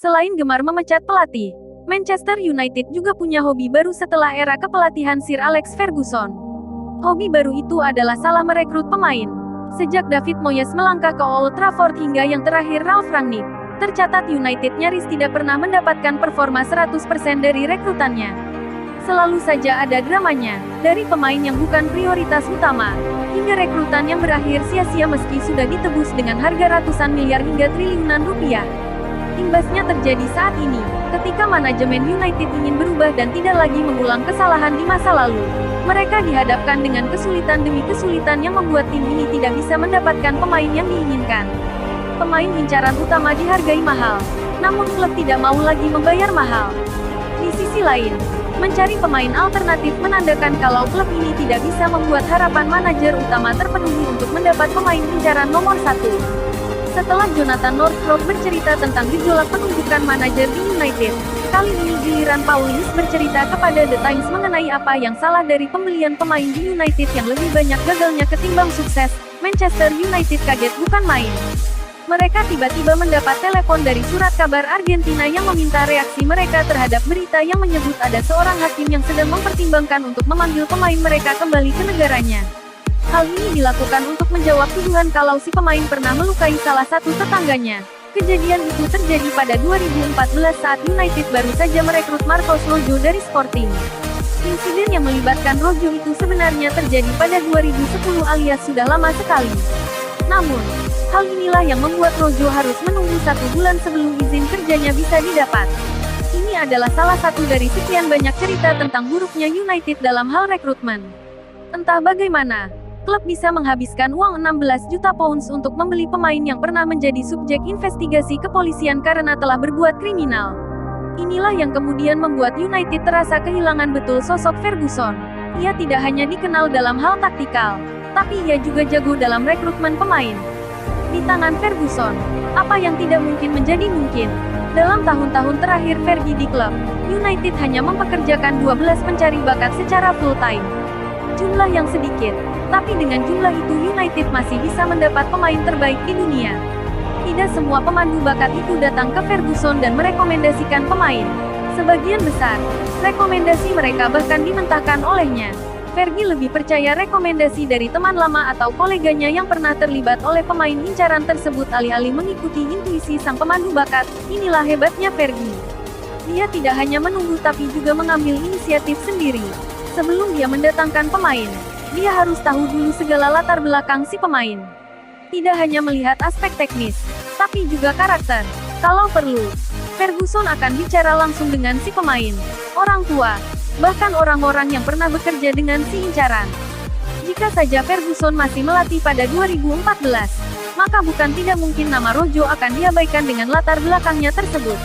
Selain gemar memecat pelatih, Manchester United juga punya hobi baru setelah era kepelatihan Sir Alex Ferguson. Hobi baru itu adalah salah merekrut pemain. Sejak David Moyes melangkah ke Old Trafford hingga yang terakhir Ralf Rangnick, tercatat United nyaris tidak pernah mendapatkan performa 100% dari rekrutannya. Selalu saja ada dramanya, dari pemain yang bukan prioritas utama, hingga rekrutan yang berakhir sia-sia meski sudah ditebus dengan harga ratusan miliar hingga triliunan rupiah. Imbasnya terjadi saat ini, ketika manajemen United ingin berubah dan tidak lagi mengulang kesalahan di masa lalu. Mereka dihadapkan dengan kesulitan demi kesulitan yang membuat tim ini tidak bisa mendapatkan pemain yang diinginkan. Pemain incaran utama dihargai mahal, namun klub tidak mau lagi membayar mahal. Di sisi lain, mencari pemain alternatif menandakan kalau klub ini tidak bisa membuat harapan manajer utama terpenuhi untuk mendapat pemain incaran nomor 1. Setelah Jonathan Northcroft bercerita tentang gejolak penunjukan manajer di United, kali ini giliran Paulinus bercerita kepada The Times mengenai apa yang salah dari pembelian pemain di United yang lebih banyak gagalnya ketimbang sukses. Manchester United kaget bukan main. Mereka tiba-tiba mendapat telepon dari surat kabar Argentina yang meminta reaksi mereka terhadap berita yang menyebut ada seorang hakim yang sedang mempertimbangkan untuk memanggil pemain mereka kembali ke negaranya. Hal ini dilakukan untuk menjawab tuduhan kalau si pemain pernah melukai salah satu tetangganya. Kejadian itu terjadi pada 2014 saat United baru saja merekrut Marcos Rojo dari Sporting. Insiden yang melibatkan Rojo itu sebenarnya terjadi pada 2010 alias sudah lama sekali. Namun, hal inilah yang membuat Rojo harus menunggu 1 bulan sebelum izin kerjanya bisa didapat. Ini adalah salah satu dari sekian banyak cerita tentang buruknya United dalam hal rekrutmen. Entah bagaimana, klub bisa menghabiskan uang 16 juta pounds untuk membeli pemain yang pernah menjadi subjek investigasi kepolisian karena telah berbuat kriminal. Inilah yang kemudian membuat United terasa kehilangan betul sosok Ferguson. Ia tidak hanya dikenal dalam hal taktikal, tapi ia juga jago dalam rekrutmen pemain. Di tangan Ferguson, apa yang tidak mungkin menjadi mungkin. Dalam tahun-tahun terakhir Fergie di klub, United hanya mempekerjakan 12 pencari bakat secara full-time. Jumlah yang sedikit, tapi dengan jumlah itu United masih bisa mendapat pemain terbaik di dunia. Tidak semua pemandu bakat itu datang ke Ferguson dan merekomendasikan pemain. Sebagian besar, rekomendasi mereka bahkan dimentahkan olehnya. Fergie lebih percaya rekomendasi dari teman lama atau koleganya yang pernah terlibat oleh pemain incaran tersebut alih-alih mengikuti intuisi sang pemandu bakat. Inilah hebatnya Fergie. Dia tidak hanya menunggu tapi juga mengambil inisiatif sendiri. Sebelum dia mendatangkan pemain, dia harus tahu dulu segala latar belakang si pemain. Tidak hanya melihat aspek teknis, tapi juga karakter. Kalau perlu, Ferguson akan bicara langsung dengan si pemain, orang tua, bahkan orang-orang yang pernah bekerja dengan si incaran. Jika saja Ferguson masih melatih pada 2014, maka bukan tidak mungkin nama Rojo akan diabaikan dengan latar belakangnya tersebut.